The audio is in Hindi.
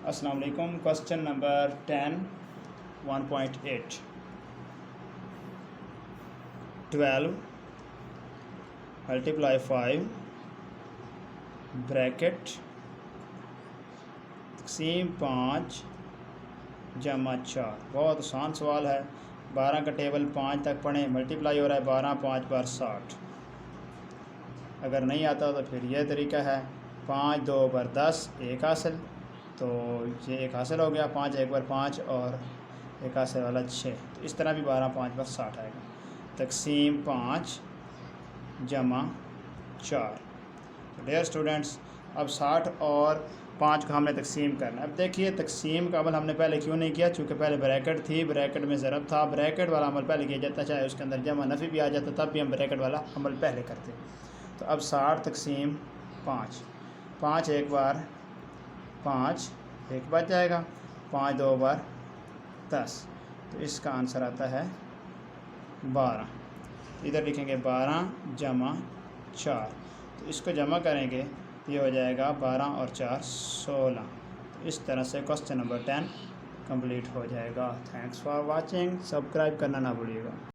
अस्सलाम वालेकुम। क्वेश्चन नंबर 10 1.8 12 मल्टीप्लाई 5 ब्रैकेट तक़सीम 5 जमा 4। बहुत आसान सवाल है। 12 का टेबल 5 तक पढ़ें, मल्टीप्लाई हो रहा है 12 5 बार 60। अगर नहीं आता तो फिर यह तरीका है 5 2 बार 10 एक हासिल, तो ये एक हासिल हो गया। 5 एक बार 5 और एक हासिल वाला 6। तो इस तरह भी 12 5 बार 60 आएगा। तक़सीम 5 जमा 4। तो डियर स्टूडेंट्स, अब 60 और 5 का हमने तक़सीम करना है। अब देखिए तक़सीम का अमल हमने पहले क्यों नहीं किया, चूँकि पहले ब्रैकेट थी, ब्रैकेट में ज़रब था। ब्रैकेट वाला अमल पहले किया जाता, चाहे उसके अंदर जमा नफ़ी भी आ जाता, तब भी हम ब्रैकेट वाला अमल पहले करते। तो अब 60 तक़सीम 5, 5 एक बार 5 एक बच जाएगा, 5 2 बार 10। तो इसका आंसर आता है 12। इधर लिखेंगे 12 जमा 4। तो इसको जमा करेंगे तो ये हो जाएगा 12 और 4 16। तो इस तरह से क्वेश्चन नंबर 10 कंप्लीट हो जाएगा। Thanks for watching. सब्सक्राइब करना ना भूलिएगा।